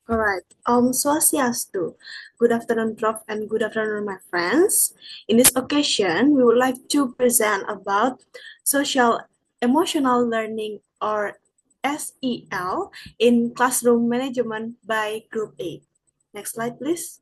All right. Swastiastu. Good afternoon, Prof, and good afternoon, my friends. In this occasion, we would like to present about social emotional learning or SEL in classroom management by Group A. Next slide, please.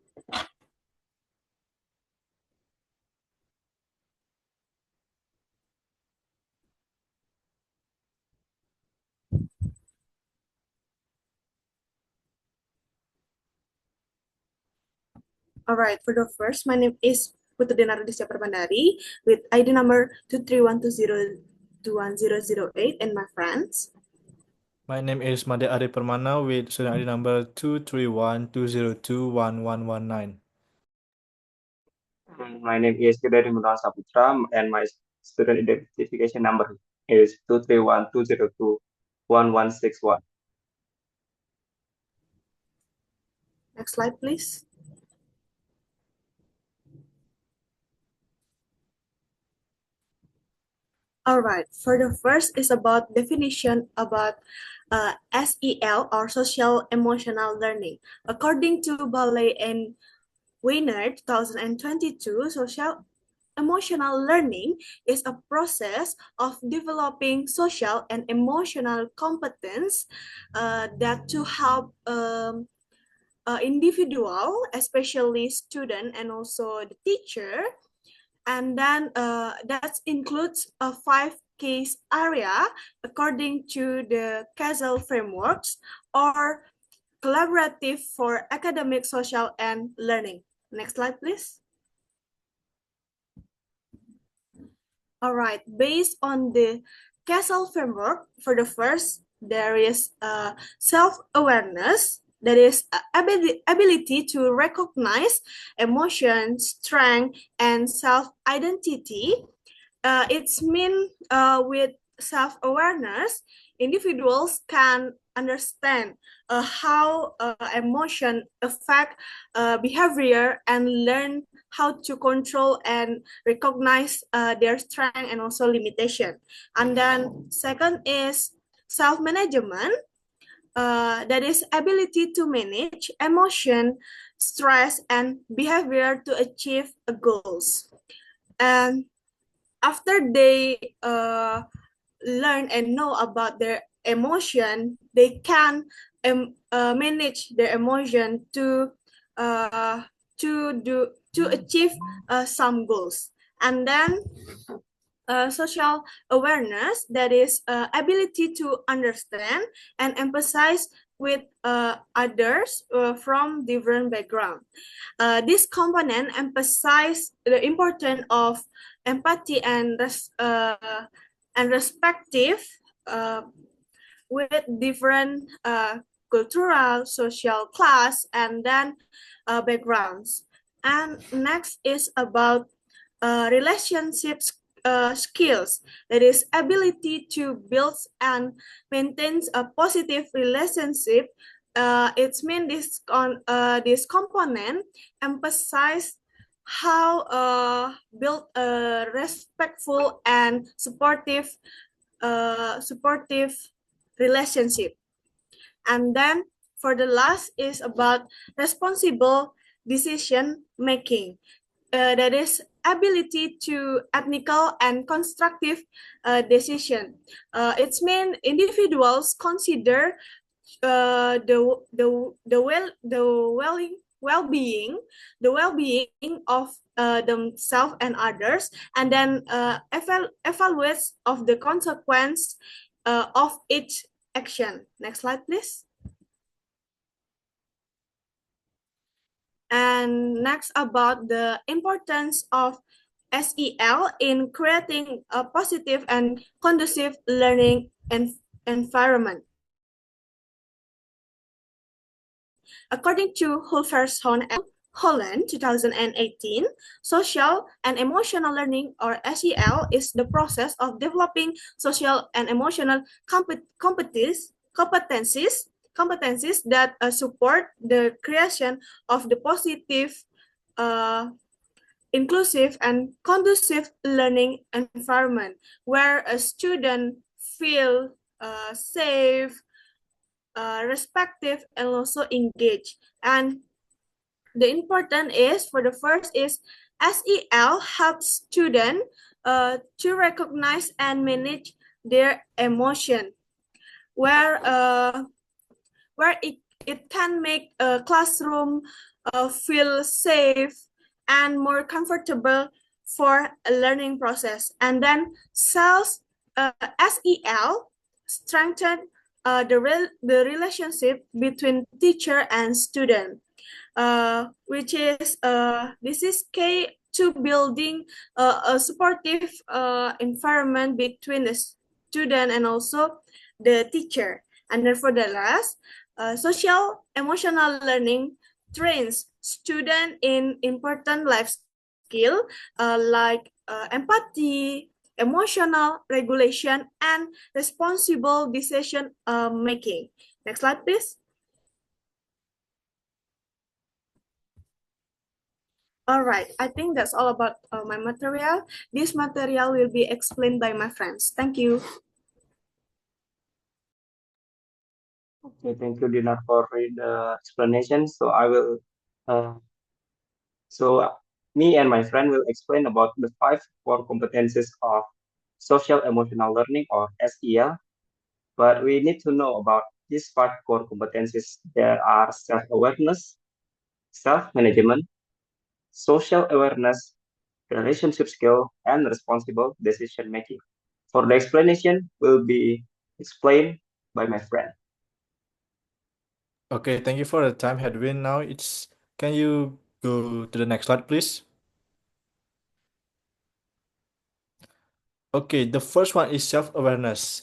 All right. For the first, my name is Putri Denardisya Permandari with ID number 23120210008 and my friends. My name is Made Ari Permana with student ID number 23120211119. My name is Kedari Mulan Saputra, and my student identification number is 23120211161. Next slide, please. All right. For the first is about definition about SEL or social emotional learning. According to Ballet and Weiner 2022, social emotional learning is a process of developing social and emotional competence that to help individual, especially student and also the teacher, and then that includes a 5 case area according to the CASEL frameworks or collaborative for academic, social, and learning. Next slide, please. All right, based on the CASEL framework, for the first, there is self-awareness, that is ability to recognize emotion, strength, and self-identity. It's mean with self-awareness, individuals can understand how emotion affect behavior and learn how to control and recognize their strength and also limitation. And then second is self-management, that is ability to manage emotion, stress, and behavior to achieve goals. And after they learn and know about their emotion, they can manage their emotion uh, to achieve some goals. And then social awareness, that is ability to understand and emphasize with others from different background. This component emphasize the importance of empathy and respective uh, with different cultural, social class, and then backgrounds. And next is about relationships skills, that is ability to build and maintain a positive relationship. It's mean this component emphasize how build a respectful and supportive relationship. And then for the last is about responsible decision making, that is ability to ethical and constructive decision. It's mean individuals consider the well-being of themselves and others, and then evaluates of the consequence of each action. Next slide, please. And next, about the importance of SEL in creating a positive and conducive learning environment. According to Hulvershoorn et al., Holland 2018, social and emotional learning or SEL is the process of developing social and emotional competencies that support the creation of the positive, uh, inclusive, and conducive learning environment where a student feel safe, respective, and also engage. And the important is for the first is SEL helps students to recognize and manage their emotion, where it can make a classroom feel safe and more comfortable for a learning process. And then SEL strengthen the relationship between teacher and student, which is this is key to building a supportive environment between the student and also the teacher. And then for the last, social emotional learning trains student in important life skill like empathy, emotional regulation, and responsible decision making. Next slide, please. All right, I think that's all about my material. This material will be explained by my friends. Thank you. Okay, thank you, Dina, for the explanation. So I will, uh, so me and my friend will explain about the five core competencies of social emotional learning or SEL. But we need to know about these five core competencies. There are self-awareness, self-management, social awareness, relationship skill, and responsible decision making. For the explanation will be explained by my friend. Okay, thank you for the time, Hedwin. Now can you go to the next slide, please? Okay, the first one is self-awareness.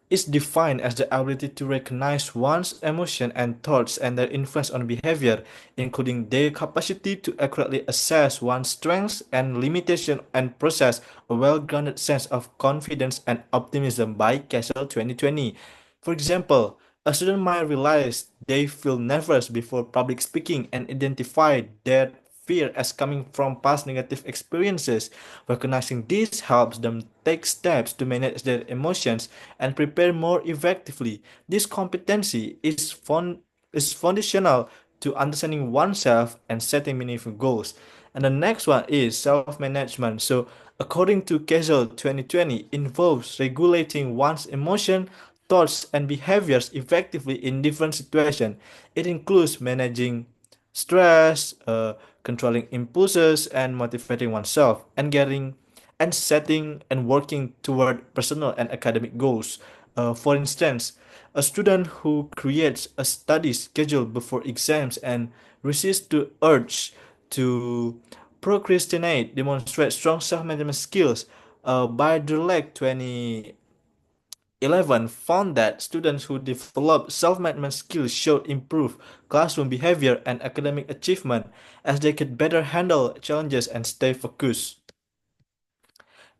It's defined as the ability to recognize one's emotion and thoughts and their influence on behavior, including their capacity to accurately assess one's strengths and limitations and possess a well-grounded sense of confidence and optimism by Castle 2020. For example, a student might realize they feel nervous before public speaking and identify their fear as coming from past negative experiences. Recognizing this helps them take steps to manage their emotions and prepare more effectively. This competency is foundational to understanding oneself and setting meaningful goals. And the next one is self-management. So, according to Castle 2020, involves regulating one's emotion, thoughts, and behaviors effectively in different situations. It includes managing stress, controlling impulses, and motivating oneself, and setting and working toward personal and academic goals. For instance, a student who creates a study schedule before exams and resists the urge to procrastinate demonstrates strong self-management skills. By Derlec 2011 found that students who developed self-management skills showed improved classroom behavior and academic achievement as they could better handle challenges and stay focused.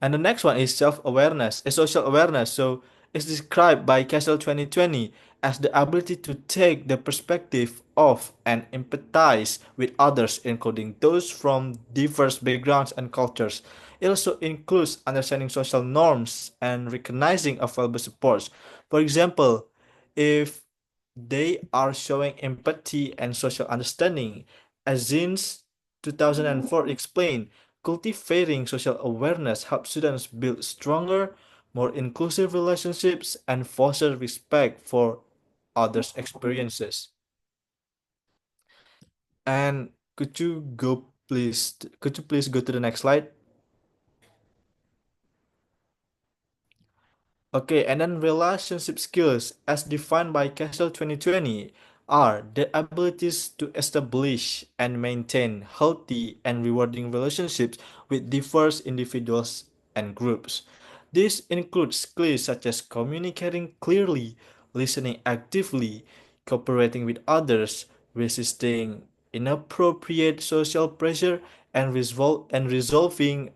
And the next one is self-awareness, is social awareness. So it's described by Castle 2020 as the ability to take the perspective of and empathize with others, including those from diverse backgrounds and cultures. It also includes understanding social norms and recognizing available supports. For example, if they are showing empathy and social understanding, as Zins 2004 explained, cultivating social awareness helps students build stronger, more inclusive relationships and foster respect for others' experiences. And could you please go to the next slide? Okay, and then relationship skills, as defined by Castle 2020, are the abilities to establish and maintain healthy and rewarding relationships with diverse individuals and groups. This includes skills such as communicating clearly, listening actively, cooperating with others, resisting inappropriate social pressure, and resolving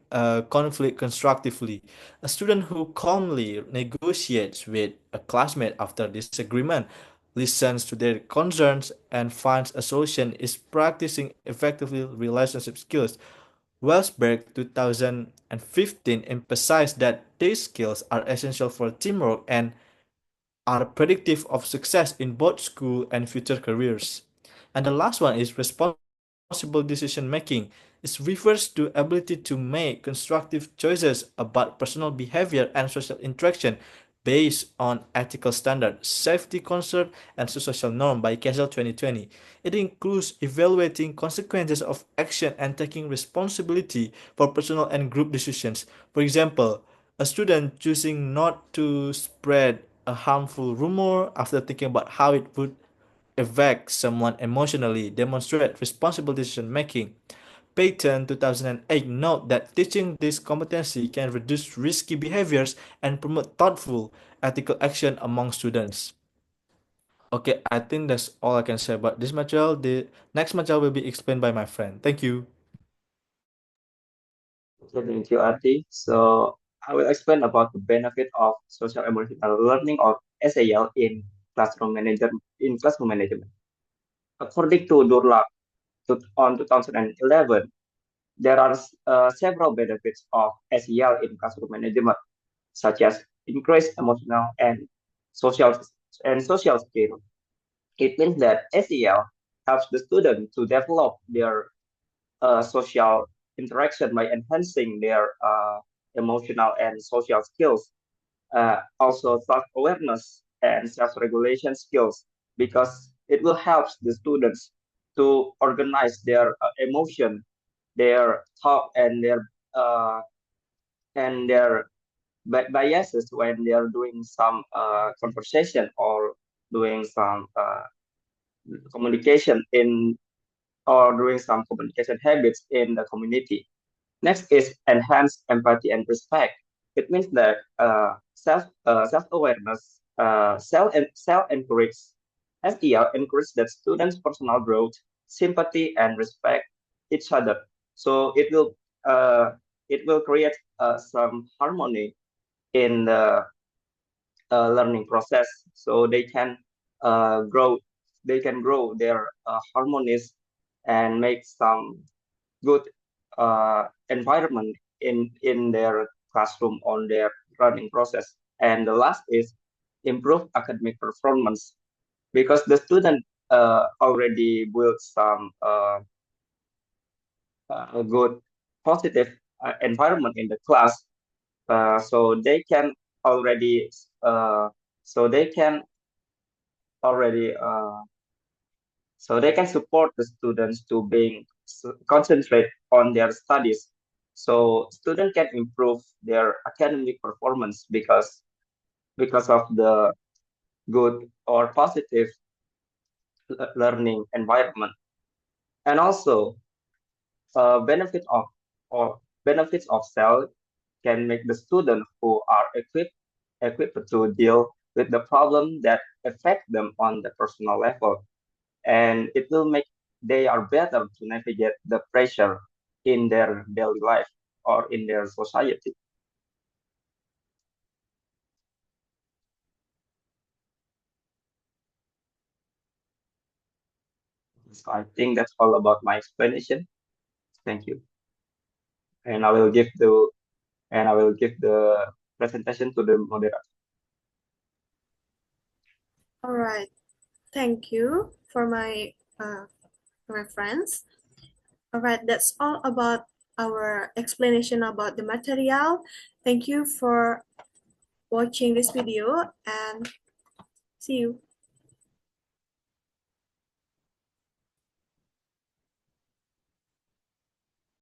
conflict constructively. A student who calmly negotiates with a classmate after disagreement, listens to their concerns, and finds a solution is practicing effectively relationship skills. Wellsberg 2015 emphasized that these skills are essential for teamwork and are predictive of success in both school and future careers. And the last one is responsible decision making. It refers to ability to make constructive choices about personal behavior and social interaction based on ethical standards, safety concern, and social norm by CASEL 2020. It includes evaluating consequences of action and taking responsibility for personal and group decisions. For example, a student choosing not to spread a harmful rumor after thinking about how it would affect someone emotionally demonstrate responsible decision making. Payton 2008 note that teaching this competency can reduce risky behaviors and promote thoughtful, ethical action among students. Okay, I think that's all I can say about this material. The next material will be explained by my friend. Thank you. Okay, thank you, Ati. So I will explain about the benefit of social emotional learning or SAL in classroom management. According to Durlap on 2011, there are several benefits of SEL in classroom management, such as increased emotional social social skill. It means that SEL helps the student to develop their social interaction by enhancing their emotional and social skills, also self-awareness and self-regulation skills, because it will help the students to organize their emotion, their thought, uh, and their biases when they are doing some conversation or doing some communication in or doing some communication habits in the community. Next is enhance empathy and respect. It means that self awareness, self encourage SEL encourage that students' personal growth, sympathy, and respect each other. So uh, it will create some harmony in the learning process. So grow they can grow their harmonies and make some good environment in their classroom on their learning process. And the last is improve academic performance, because the student already built some good positive environment in the class, so they can already uh, so they can already so they can support the students to being concentrate on their studies, so students can improve their academic performance because of the good or positive learning environment. And also benefit of or benefits of cell can make the student who are equipped to deal with the problem that affect them on the personal level, and it will make they are better to navigate the pressure in their daily life or in their society. So I think that's all about my explanation. Thank you. And I will give the presentation to the moderator. All right. Thank you for my friends. All right, that's all about our explanation about the material. Thank you for watching this video and see you.